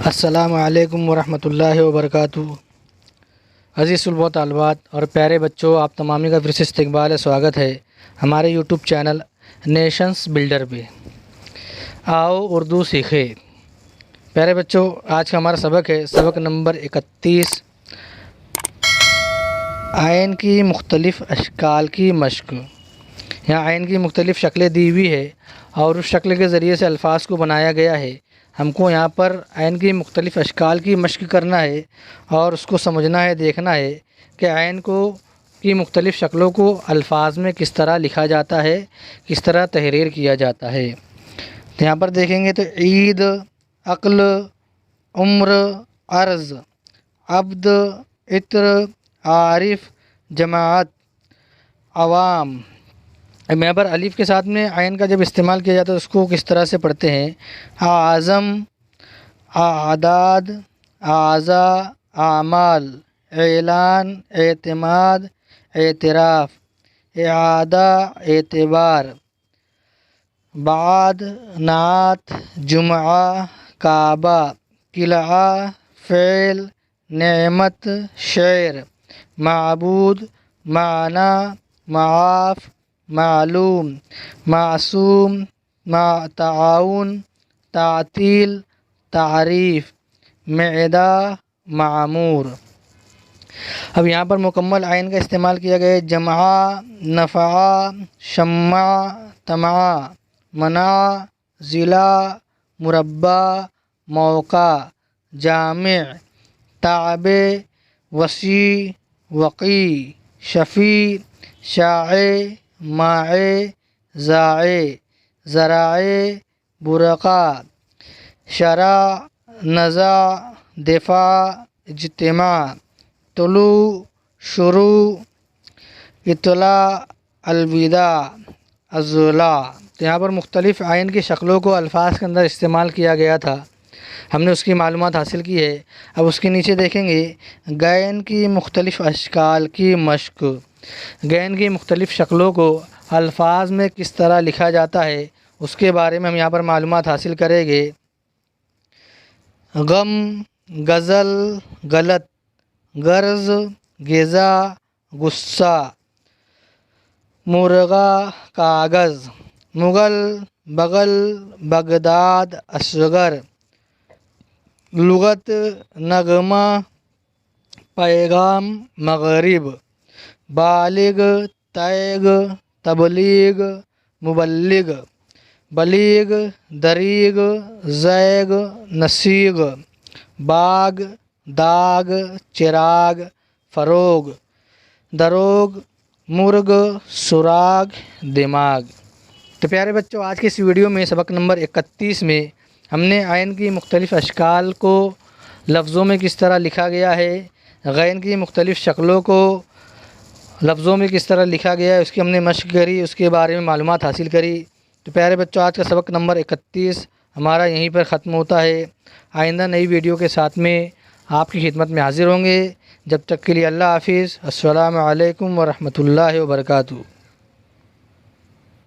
السلام علیکم ورحمۃ اللہ وبرکاتہ۔ عزیز طلباء طالبات اور پیارے بچوں، آپ تمامی کا پھر سے استقبال ہے، سواگت ہے ہمارے یوٹیوب چینل نیشنز بلڈر پہ۔ آؤ اردو سیکھے۔ پیارے بچوں، آج کا ہمارا سبق ہے سبق نمبر 31، آئین کی مختلف اشکال کی مشق۔ یہاں آئین کی مختلف شکلیں دی ہوئی ہے اور اس شکل کے ذریعے سے الفاظ کو بنایا گیا ہے۔ ہم کو یہاں پر عین کی مختلف اشکال کی مشق کرنا ہے اور اس کو سمجھنا ہے، دیکھنا ہے کہ عین کی مختلف شکلوں کو الفاظ میں کس طرح لکھا جاتا ہے، کس طرح تحریر کیا جاتا ہے۔ تو یہاں پر دیکھیں گے تو عید، عقل، عمر، عرض، عبد، عطر، عارف، جماعت، عوام۔ اب یہاں پر الف کے ساتھ میں عین کا جب استعمال کیا جاتا ہے اس کو کس طرح سے پڑھتے ہیں؟ اعظم، اعداد، اعضاء، اعمال، اعلان، اعتماد، اعتراف، اعادہ، اعتبار، بعد، نعت، جمعہ، کعبہ، قلعہ، فعل، نعمت، شعر، معبود، معنی، معاف، معلوم، معصوم، تعاون، تعطیل، تعریف، معدہ، معمور۔ اب یہاں پر مکمل عین کا استعمال کیا گیا ہے۔ جمعہ، نفعہ، شمع، طمع، منع، ضلع، مربع، موقع، جامع، تابع، وسیع، وقی، شفیع، شائع، مائع، ذائع، ذرائع، برقع، شرع، نزع، دفاع، اجتماع، طلوع، شروع، اطلاع، الوداع، اضلاع۔ تو یہاں پر مختلف عین کی شکلوں کو الفاظ کے اندر استعمال کیا گیا تھا، ہم نے اس کی معلومات حاصل کی ہے۔ اب اس کے نیچے دیکھیں گے غین کی مختلف اشکال کی مشق۔ غین کی مختلف شکلوں کو الفاظ میں کس طرح لکھا جاتا ہے اس کے بارے میں ہم یہاں پر معلومات حاصل کریں گے۔ غم، غزل، غلط، غرض، غذا، غصہ، مرغہ، کاغذ، مغل، بغل، بغداد، اصغر، لغت، نغمہ، پیغام، مغرب، بالغ، تیغ، تبلیغ، مبلغ، بلیغ، دریغ، زیغ، نسیغ، باغ، داغ، چراغ، فروغ، دروغ، مرغ، سراغ، دماغ۔ تو پیارے بچوں، آج کے اس ویڈیو میں سبق نمبر 31 میں ہم نے عین کی مختلف اشکال کو لفظوں میں کس طرح لکھا گیا ہے، غین کی مختلف شکلوں کو لفظوں میں کس طرح لکھا گیا ہے اس کی ہم نے مشق کری، اس کے بارے میں معلومات حاصل کری۔ تو پیارے بچوں، آج کا سبق نمبر 31 ہمارا یہیں پر ختم ہوتا ہے۔ آئندہ نئی ویڈیو کے ساتھ میں آپ کی خدمت میں حاضر ہوں گے۔ جب تک کے لیے اللہ حافظ۔ السلام علیکم ورحمۃ اللہ وبرکاتہ۔